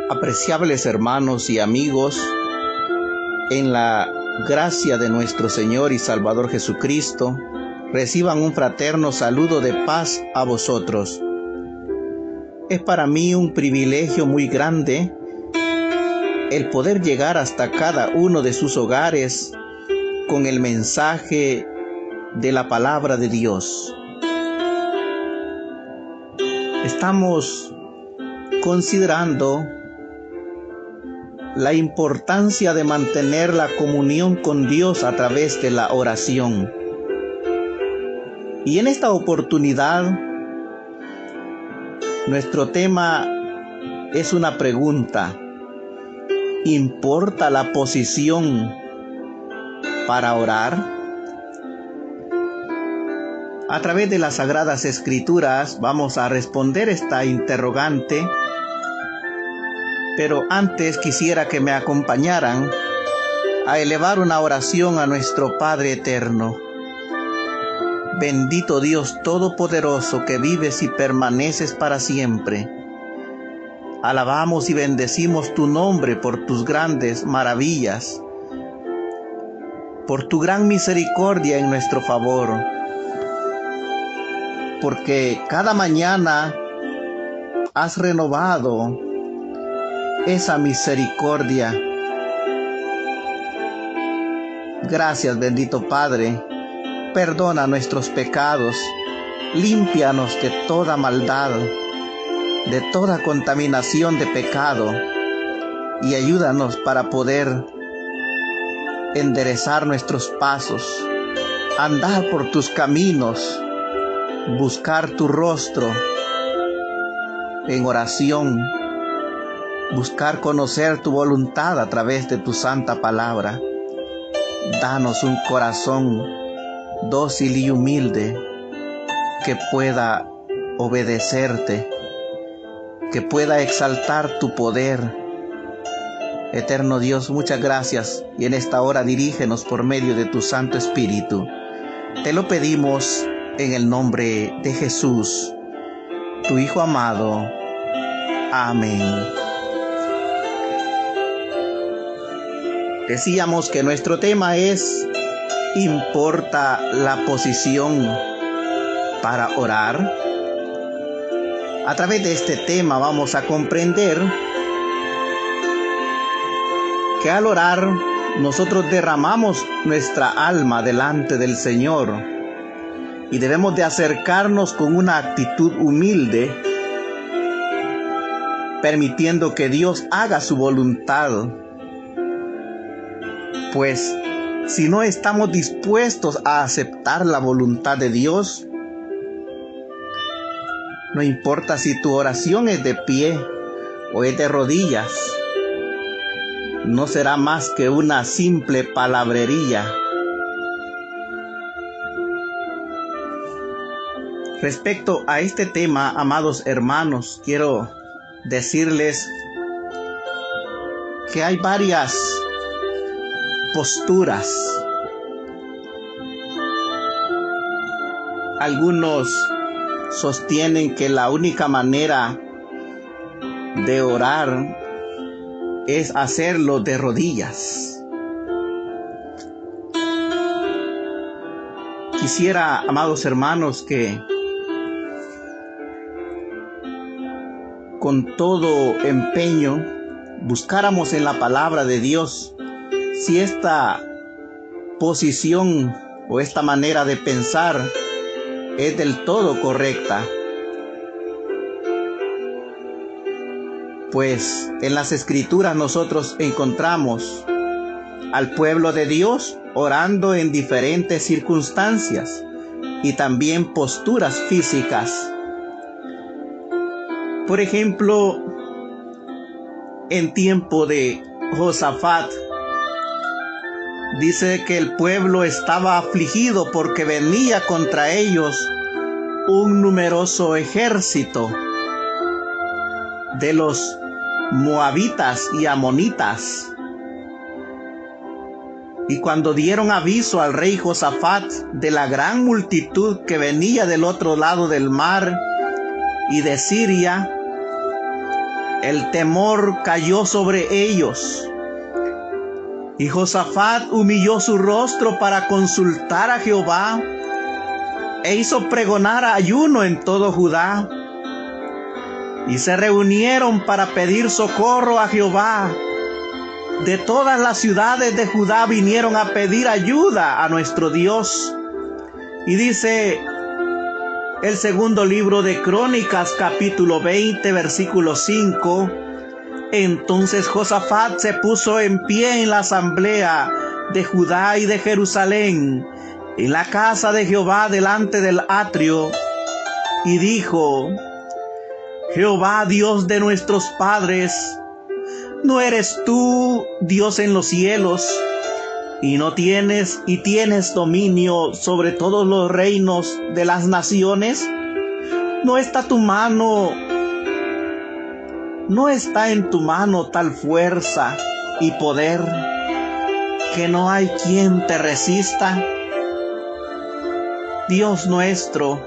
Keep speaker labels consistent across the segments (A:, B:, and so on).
A: Apreciables hermanos y amigos, en la gracia de nuestro Señor y Salvador Jesucristo, reciban un fraterno saludo de paz a vosotros. Es para mí un privilegio muy grande el poder llegar hasta cada uno de sus hogares con el mensaje de la palabra de Dios. Estamos considerando la importancia de mantener la comunión con Dios a través de la oración. Y en esta oportunidad, nuestro tema es una pregunta. ¿Importa la posición para orar? A través de las Sagradas Escrituras vamos a responder esta interrogante, pero antes quisiera que me acompañaran a elevar una oración a nuestro Padre Eterno. Bendito Dios Todopoderoso, que vives y permaneces para siempre. Alabamos y bendecimos tu nombre por tus grandes maravillas, por tu gran misericordia en nuestro favor, porque cada mañana has renovado esa misericordia. Gracias, bendito Padre. Perdona nuestros pecados, límpianos de toda maldad, de toda contaminación de pecado, y ayúdanos para poder enderezar nuestros pasos, andar por tus caminos, buscar tu rostro en oración, buscar conocer tu voluntad a través de tu santa palabra. Danos un corazón dócil y humilde que pueda obedecerte, que pueda exaltar tu poder. Eterno Dios, muchas gracias, y en esta hora dirígenos por medio de tu Santo Espíritu. Te lo pedimos en el nombre de Jesús, tu Hijo amado. Amén. Decíamos que nuestro tema es: ¿importa la posición para orar? A través de este tema vamos a comprender que al orar nosotros derramamos nuestra alma delante del Señor y debemos de acercarnos con una actitud humilde, permitiendo que Dios haga su voluntad. Pues si no estamos dispuestos a aceptar la voluntad de Dios, no importa si tu oración es de pie o es de rodillas, no será más que una simple palabrería. Respecto a este tema, amados hermanos, quiero decirles que hay varias posturas. Algunos sostienen que la única manera de orar es hacerlo de rodillas. Quisiera, amados hermanos, que con todo empeño buscáramos en la palabra de Dios si esta posición o esta manera de pensar es del todo correcta. Pues en las Escrituras nosotros encontramos al pueblo de Dios orando en diferentes circunstancias y también posturas físicas. Por ejemplo, en tiempo de Josafat, dice que el pueblo estaba afligido porque venía contra ellos un numeroso ejército de los moabitas y amonitas. Y cuando dieron aviso al rey Josafat de la gran multitud que venía del otro lado del mar y de Siria, el temor cayó sobre ellos. Y Josafat humilló su rostro para consultar a Jehová e hizo pregonar ayuno en todo Judá. Y se reunieron para pedir socorro a Jehová. De todas las ciudades de Judá vinieron a pedir ayuda a nuestro Dios. Y dice el segundo libro de Crónicas, capítulo 20, versículo 5. Entonces Josafat se puso en pie en la asamblea de Judá y de Jerusalén, en la casa de Jehová delante del atrio, y dijo: Jehová, Dios de nuestros padres, ¿no eres tú Dios en los cielos, y tienes dominio sobre todos los reinos de las naciones? ¿No está en tu mano tal fuerza y poder que no hay quien te resista? Dios nuestro,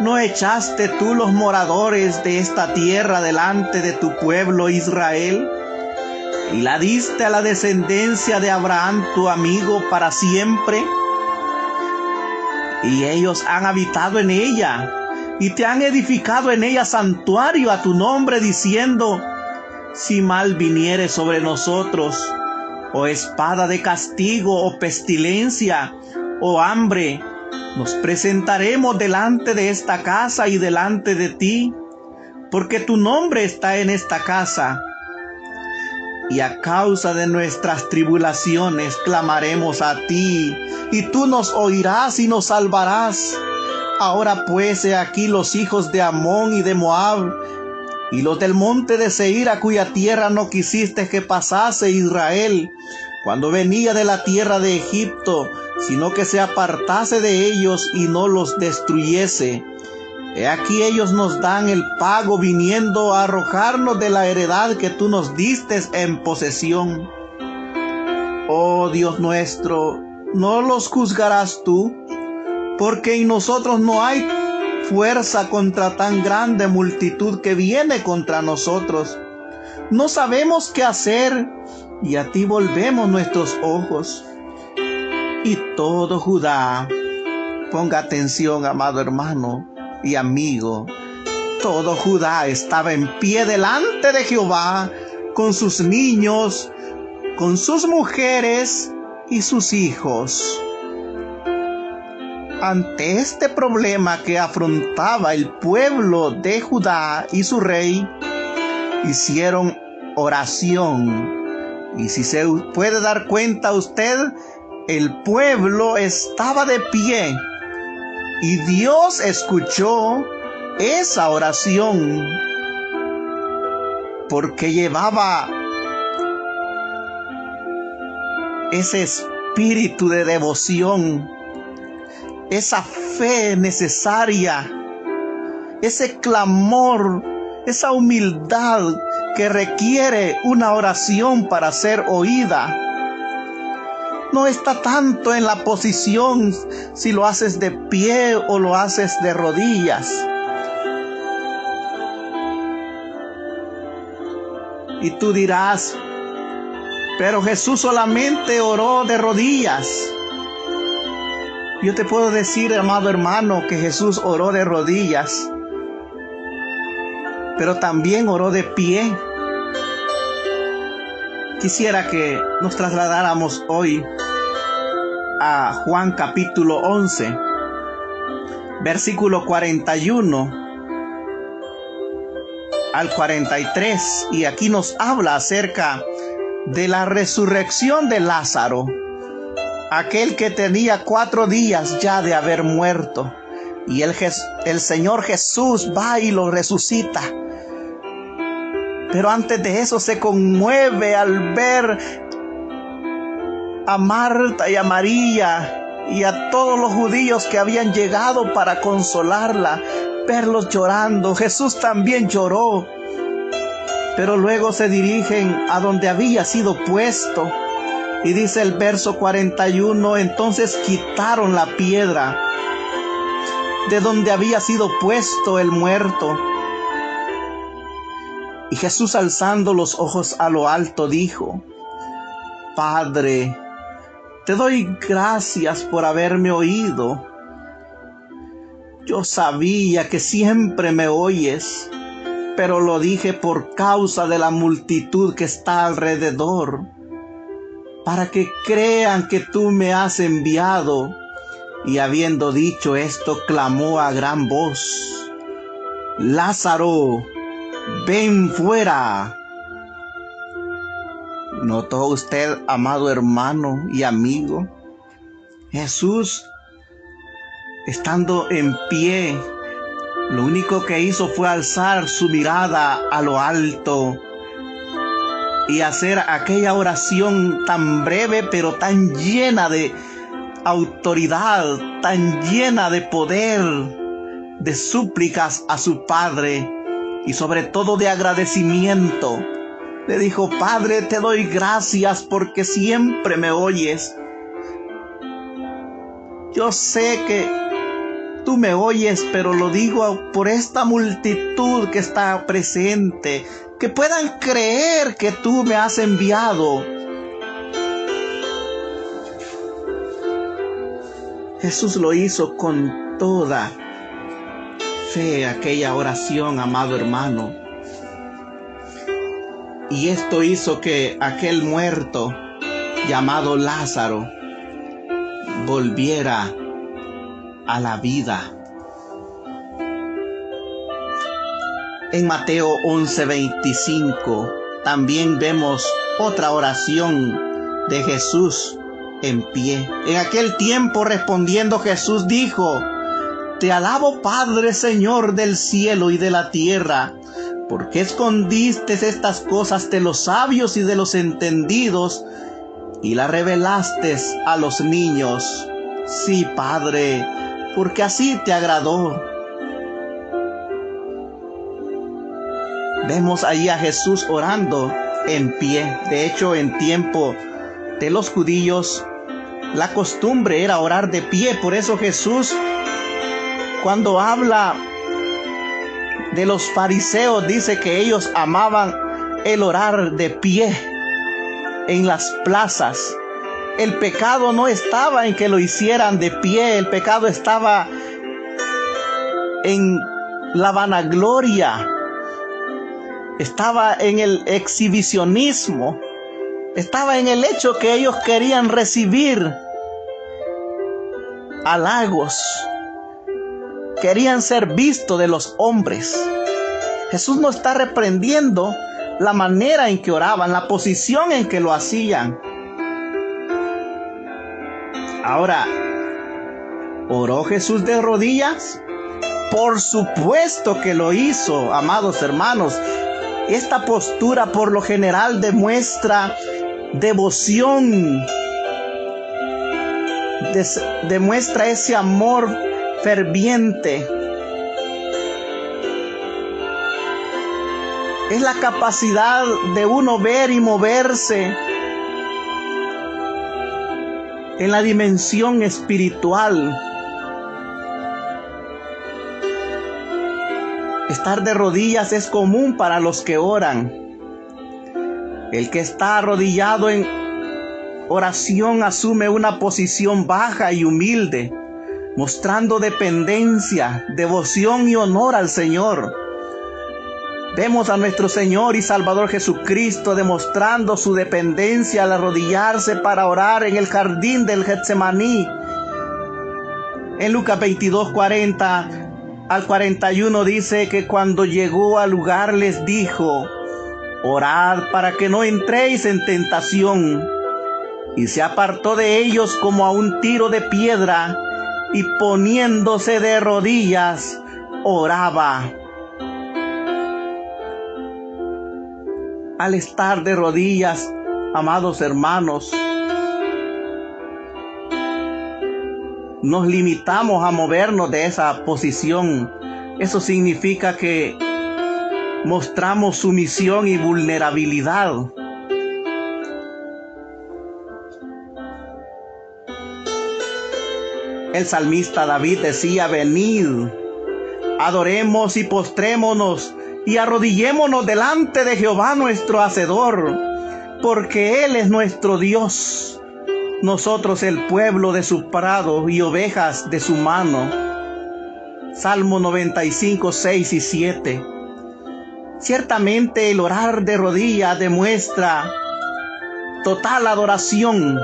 A: ¿no echaste tú los moradores de esta tierra delante de tu pueblo Israel? Y la diste a la descendencia de Abraham, tu amigo, para siempre. Y ellos han habitado en ella, y te han edificado en ella santuario a tu nombre, diciendo: si mal viniere sobre nosotros, o espada de castigo, o pestilencia, o hambre, nos presentaremos delante de esta casa y delante de ti, porque tu nombre está en esta casa. Y a causa de nuestras tribulaciones clamaremos a ti, y tú nos oirás y nos salvarás. Ahora pues, he aquí los hijos de Amón y de Moab, y los del monte de Seir, a cuya tierra no quisiste que pasase Israel cuando venía de la tierra de Egipto, sino que se apartase de ellos y no los destruyese. He aquí ellos nos dan el pago, viniendo a arrojarnos de la heredad que tú nos diste en posesión. Oh Dios nuestro, ¿no los juzgarás tú? Porque en nosotros no hay fuerza contra tan grande multitud que viene contra nosotros. No sabemos qué hacer, y a ti volvemos nuestros ojos. Y todo Judá, ponga atención, amado hermano y amigo, todo Judá estaba en pie delante de Jehová, con sus niños, con sus mujeres y sus hijos. Ante este problema que afrontaba el pueblo de Judá y su rey, hicieron oración. Y si se puede dar cuenta usted, el pueblo estaba de pie. Y Dios escuchó esa oración, porque llevaba ese espíritu de devoción, esa fe necesaria, ese clamor, esa humildad que requiere una oración para ser oída. No está tanto en la posición si lo haces de pie o lo haces de rodillas. Y tú dirás: pero Jesús solamente oró de rodillas. Yo te puedo decir, amado hermano, que Jesús oró de rodillas, pero también oró de pie. Quisiera que nos trasladáramos hoy a Juan capítulo 11, versículo 41 al 43, y aquí nos habla acerca de la resurrección de Lázaro, aquel que tenía 4 días ya de haber muerto, y el Señor Jesús va y lo resucita. Pero antes de eso se conmueve al ver a Marta y a María y a todos los judíos que habían llegado para consolarla, verlos llorando. Jesús también lloró, pero luego se dirigen a donde había sido puesto, y dice el verso 41, entonces quitaron la piedra de donde había sido puesto el muerto. Y Jesús, alzando los ojos a lo alto, dijo: Padre, te doy gracias por haberme oído. Yo sabía que siempre me oyes, pero lo dije por causa de la multitud que está alrededor, para que crean que tú me has enviado. Y habiendo dicho esto, clamó a gran voz: Lázaro, ven fuera. ¿Notó usted, amado hermano y amigo? Jesús, estando en pie, lo único que hizo fue alzar su mirada a lo alto y hacer aquella oración tan breve, pero tan llena de autoridad, tan llena de poder, de súplicas a su Padre y sobre todo de agradecimiento. Le dijo: Padre, te doy gracias porque siempre me oyes. Yo sé que tú me oyes, pero lo digo por esta multitud que está presente, que puedan creer que tú me has enviado. Jesús lo hizo con toda fe, aquella oración, amado hermano. Y esto hizo que aquel muerto llamado Lázaro volviera a la vida. En Mateo 11:25 también vemos otra oración de Jesús en pie. En aquel tiempo, respondiendo, Jesús dijo: Te alabo, Padre, Señor del cielo y de la tierra, porque escondiste estas cosas de los sabios y de los entendidos y las revelaste a los niños. Sí, Padre, porque así te agradó. Vemos ahí a Jesús orando en pie. De hecho, en tiempo de los judíos, la costumbre era orar de pie. Por eso Jesús, cuando habla de los fariseos, dice que ellos amaban el orar de pie en las plazas. El pecado no estaba en que lo hicieran de pie, el pecado estaba en la vanagloria, estaba en el exhibicionismo, estaba en el hecho que ellos querían recibir halagos, querían ser vistos de los hombres. Jesús no está reprendiendo la manera en que oraban, la posición en que lo hacían. Ahora, ¿oró Jesús de rodillas? Por supuesto que lo hizo, amados hermanos. Esta postura por lo general demuestra devoción, demuestra ese amor ferviente. Es la capacidad de uno ver y moverse en la dimensión espiritual. Estar de rodillas es común para los que oran. El que está arrodillado en oración asume una posición baja y humilde, mostrando dependencia, devoción y honor al Señor. Vemos a nuestro Señor y Salvador Jesucristo demostrando su dependencia al arrodillarse para orar en el jardín del Getsemaní. En Lucas 22:40 al 41 dice que cuando llegó al lugar les dijo: Orad para que no entréis en tentación. Y se apartó de ellos como a un tiro de piedra, y poniéndose de rodillas, oraba. Al estar de rodillas, amados hermanos, nos limitamos a movernos de esa posición. Eso significa que mostramos sumisión y vulnerabilidad. El salmista David decía: venid, adoremos y postrémonos y arrodillémonos delante de Jehová nuestro Hacedor, porque Él es nuestro Dios, nosotros el pueblo de su prado y ovejas de su mano. Salmo 95, 6 y 7. Ciertamente el orar de rodillas demuestra total adoración,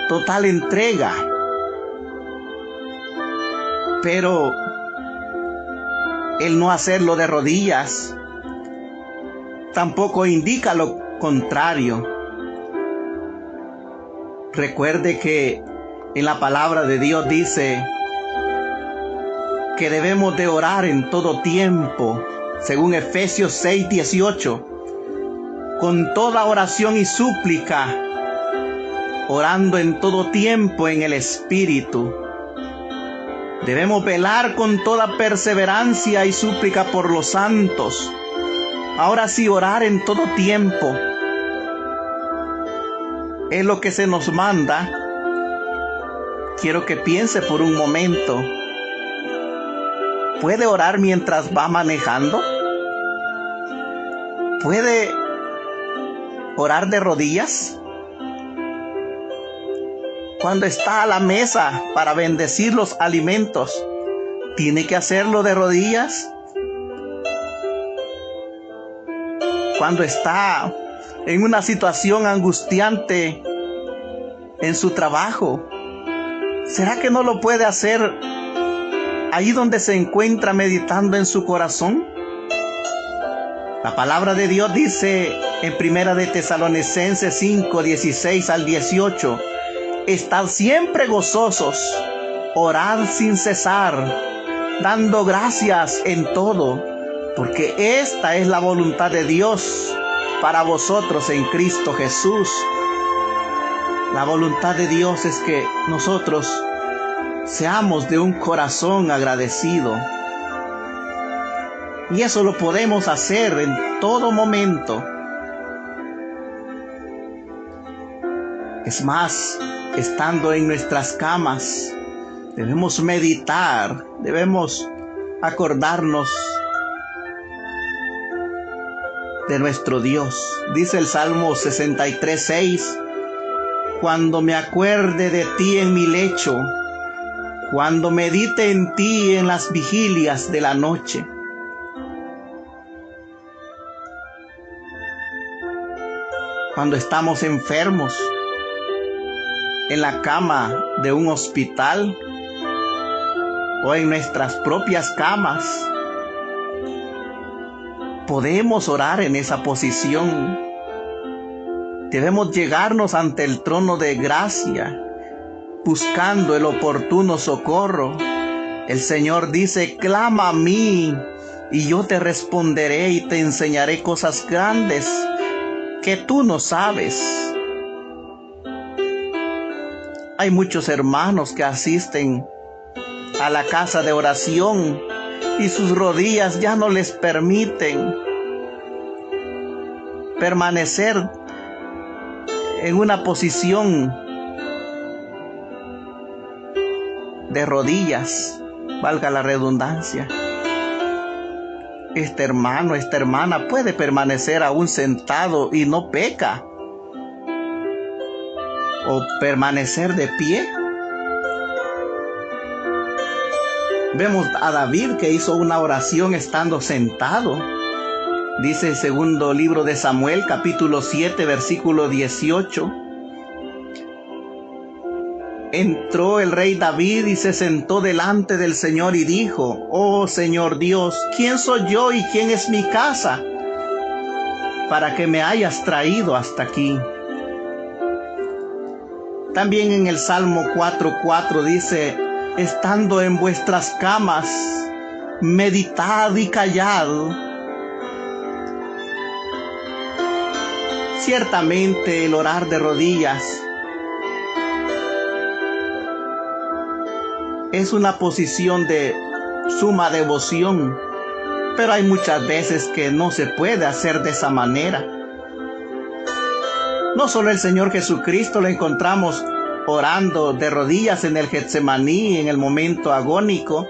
A: total entrega, pero el no hacerlo de rodillas tampoco indica lo contrario. Recuerde que en la palabra de Dios dice que debemos de orar en todo tiempo, según Efesios 6, 18, con toda oración y súplica, orando en todo tiempo en el Espíritu. Debemos velar con toda perseverancia y súplica por los santos. Ahora sí, orar en todo tiempo es lo que se nos manda. Quiero que piense por un momento. ¿Puede orar mientras va manejando? ¿Puede orar de rodillas? Cuando está a la mesa para bendecir los alimentos, ¿tiene que hacerlo de rodillas? Cuando está en una situación angustiante en su trabajo, ¿será que no lo puede hacer ahí donde se encuentra meditando en su corazón? La palabra de Dios dice en Primera de Tesalonicenses 5, 16 al 18, estad siempre gozosos, orad sin cesar, dando gracias en todo, porque esta es la voluntad de Dios para vosotros en Cristo Jesús. La voluntad de Dios es que nosotros seamos de un corazón agradecido. Y eso lo podemos hacer en todo momento. Es más, estando en nuestras camas, debemos meditar, debemos acordarnos de nuestro Dios. Dice el Salmo 63, 6, cuando me acuerde de ti en mi lecho, cuando medite en ti en las vigilias de la noche. Cuando estamos enfermos, en la cama de un hospital o en nuestras propias camas, podemos orar en esa posición. Debemos llegarnos ante el trono de gracia, buscando el oportuno socorro. El Señor dice, clama a mí y yo te responderé y te enseñaré cosas grandes que tú no sabes. Hay muchos hermanos que asisten a la casa de oración y sus rodillas ya no les permiten permanecer en una posición de rodillas, valga la redundancia. Este hermano, esta hermana puede permanecer aún sentado y no peca, o permanecer de pie. Vemos a David que hizo una oración estando sentado. Dice el segundo libro de Samuel, capítulo 7, versículo 18. Entró el rey David y se sentó delante del Señor y dijo, oh Señor Dios, ¿quién soy yo y quién es mi casa para que me hayas traído hasta aquí? También en el Salmo 4:4 dice, estando en vuestras camas, meditad y callad. Ciertamente el orar de rodillas es una posición de suma devoción, pero hay muchas veces que no se puede hacer de esa manera. No solo el Señor Jesucristo lo encontramos orando de rodillas en el Getsemaní en el momento agónico,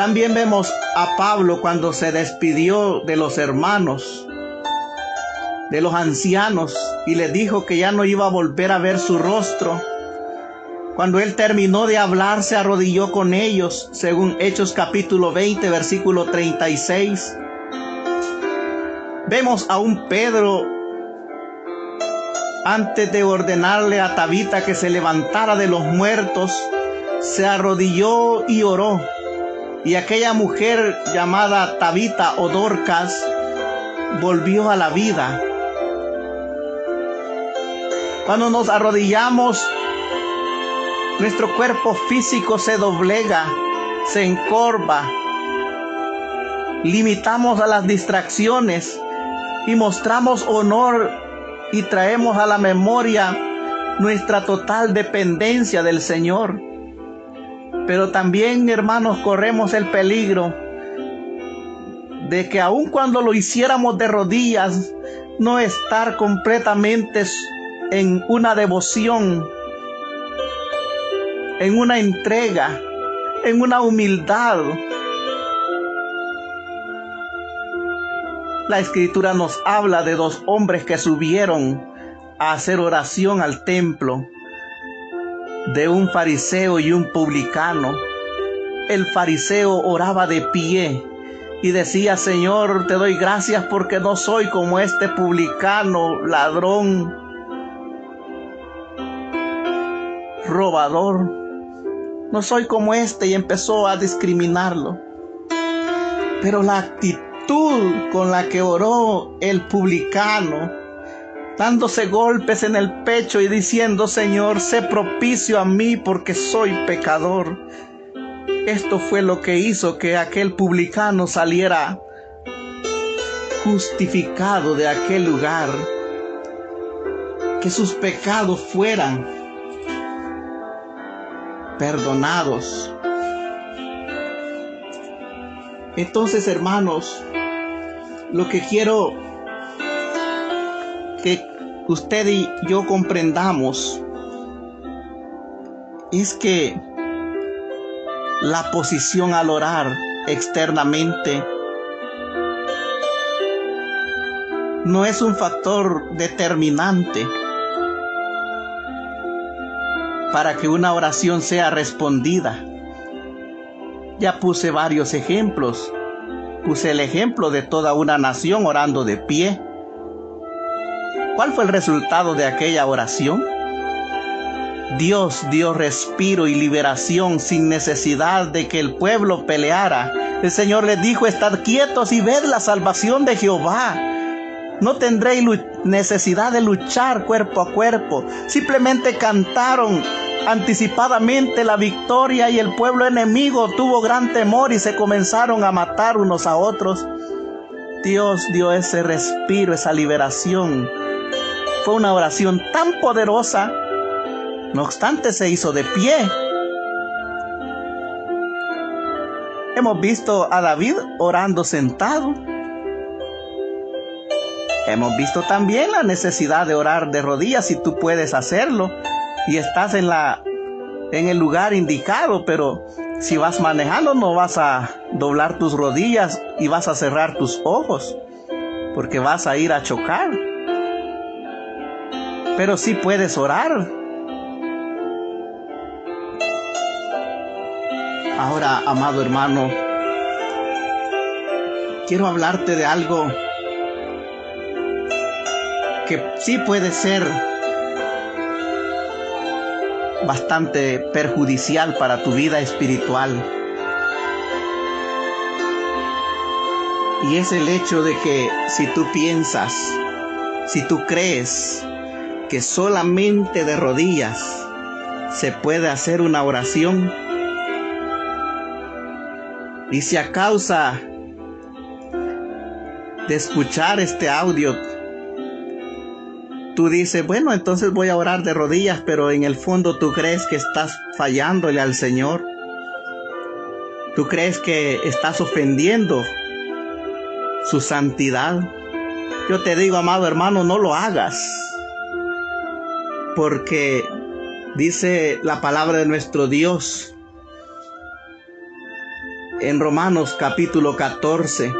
A: También vemos a Pablo cuando se despidió de los hermanos, de los ancianos, y les dijo que ya no iba a volver a ver su rostro. Cuando él terminó de hablar, se arrodilló con ellos, según Hechos capítulo 20, versículo 36. Vemos a un Pedro, antes de ordenarle a Tabita que se levantara de los muertos, se arrodilló y oró. Y aquella mujer llamada Tabita o Dorcas volvió a la vida. Cuando nos arrodillamos, nuestro cuerpo físico se doblega, se encorva. Limitamos a las distracciones y mostramos honor y traemos a la memoria nuestra total dependencia del Señor. Pero también, hermanos, corremos el peligro de que aun cuando lo hiciéramos de rodillas, no estar completamente en una devoción, en una entrega, en una humildad. La Escritura nos habla de dos hombres que subieron a hacer oración al templo, de un fariseo y un publicano. El fariseo oraba de pie y decía: Señor, te doy gracias porque no soy como este publicano, ladrón, robador. No soy como este, y empezó a discriminarlo. Pero la actitud con la que oró el publicano, dándose golpes en el pecho y diciendo: Señor, sé propicio a mí porque soy pecador. Esto fue lo que hizo que aquel publicano saliera justificado de aquel lugar, que sus pecados fueran perdonados. Entonces, hermanos, lo que quiero que usted y yo comprendamos es que la posición al orar externamente no es un factor determinante para que una oración sea respondida. Ya puse varios ejemplos. Puse el ejemplo de toda una nación orando de pie. ¿Cuál fue el resultado de aquella oración? Dios dio respiro y liberación sin necesidad de que el pueblo peleara. El Señor les dijo: estad quietos y ved la salvación de Jehová. No tendréis necesidad de luchar cuerpo a cuerpo. Simplemente cantaron anticipadamente la victoria y el pueblo enemigo tuvo gran temor y se comenzaron a matar unos a otros. Dios dio ese respiro, esa liberación. Fue una oración tan poderosa. No obstante, se hizo de pie. Hemos visto a David orando sentado. Hemos visto también la necesidad de orar de rodillas si tú puedes hacerlo y estás en el lugar indicado, pero si vas manejando no vas a doblar tus rodillas y vas a cerrar tus ojos porque vas a ir a chocar. Pero sí puedes orar. Ahora, amado hermano, quiero hablarte de algo que sí puede ser bastante perjudicial para tu vida espiritual. Y es el hecho de que si tú piensas, si tú crees que solamente de rodillas se puede hacer una oración, y si a causa de escuchar este audio tú dices: bueno, entonces voy a orar de rodillas, pero en el fondo tú crees que estás fallándole al Señor. Tú crees que estás ofendiendo su santidad. Yo te digo, amado hermano, no lo hagas. Porque dice la palabra de nuestro Dios en Romanos capítulo 14,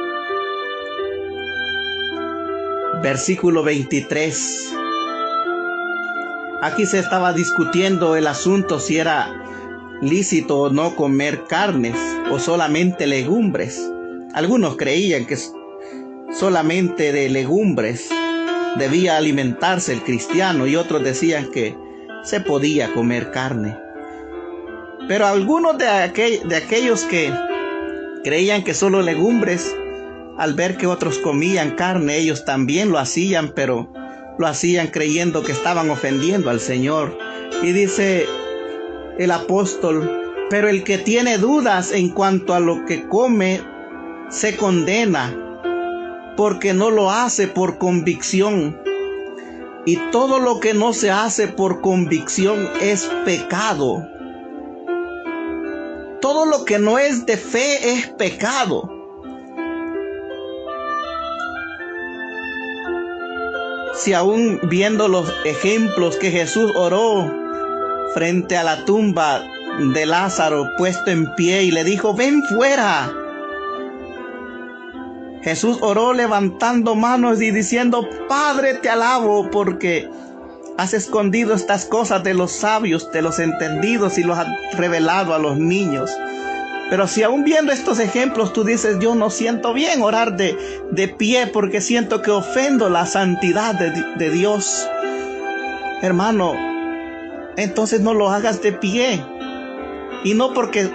A: versículo 23. Aquí se estaba discutiendo el asunto si era lícito o no comer carnes o solamente legumbres. Algunos creían que solamente de legumbres debía alimentarse el cristiano y otros decían que se podía comer carne. Pero algunos de aquellos que creían que solo legumbres, al ver que otros comían carne, ellos también lo hacían, pero lo hacían creyendo que estaban ofendiendo al Señor. Y dice el apóstol: pero el que tiene dudas en cuanto a lo que come, se condena, porque no lo hace por convicción. Y todo lo que no se hace por convicción es pecado. Todo lo que no es de fe es pecado. Si aún viendo los ejemplos que Jesús oró frente a la tumba de Lázaro puesto en pie y le dijo: ven fuera. Jesús oró levantando manos y diciendo: Padre, te alabo porque has escondido estas cosas de los sabios, de los entendidos, y los has revelado a los niños. Pero si aún viendo estos ejemplos tú dices: yo no siento bien orar de pie porque siento que ofendo la santidad de Dios, hermano, entonces no lo hagas de pie. Y no porque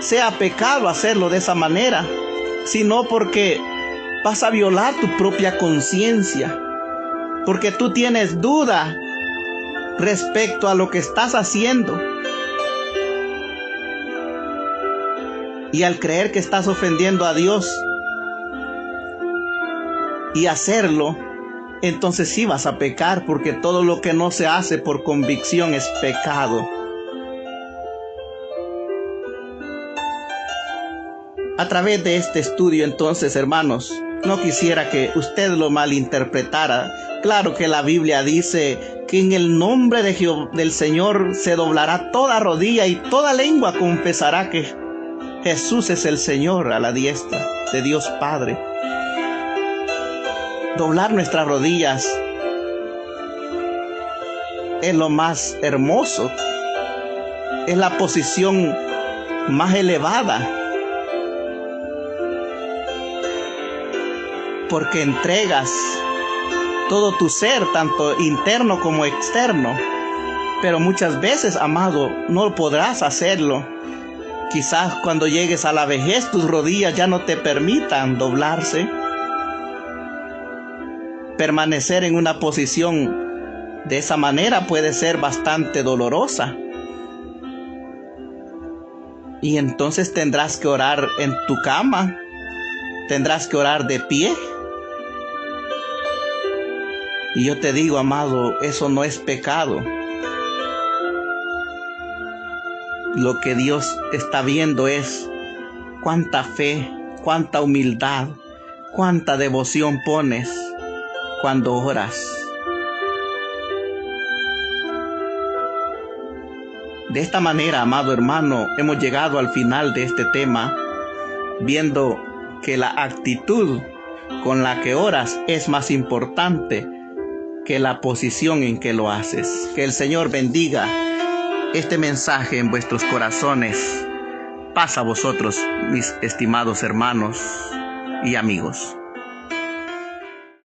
A: sea pecado hacerlo de esa manera, sino porque vas a violar tu propia conciencia, porque tú tienes duda respecto a lo que estás haciendo. Y al creer que estás ofendiendo a Dios y hacerlo, entonces sí vas a pecar, porque todo lo que no se hace por convicción es pecado. A través de este estudio, entonces, hermanos, no quisiera que usted lo malinterpretara. Claro que la Biblia dice que en el nombre del Señor se doblará toda rodilla y toda lengua confesará que Jesús es el Señor, a la diestra de Dios Padre. Doblar nuestras rodillas es lo más hermoso, es la posición más elevada, porque entregas todo tu ser, tanto interno como externo. Pero muchas veces, amado, no podrás hacerlo. Quizás cuando llegues a la vejez tus rodillas ya no te permitan doblarse. Permanecer en una posición de esa manera puede ser bastante dolorosa. Y entonces tendrás que orar en tu cama, tendrás que orar de pie. Y yo te digo, amado, eso no es pecado. Lo que Dios está viendo es cuánta fe, cuánta humildad, cuánta devoción pones cuando oras. De esta manera, amado hermano, hemos llegado al final de este tema, viendo que la actitud con la que oras es más importante que la posición en que lo haces. Que el Señor bendiga este mensaje en vuestros corazones. Paz a vosotros, mis estimados hermanos y amigos.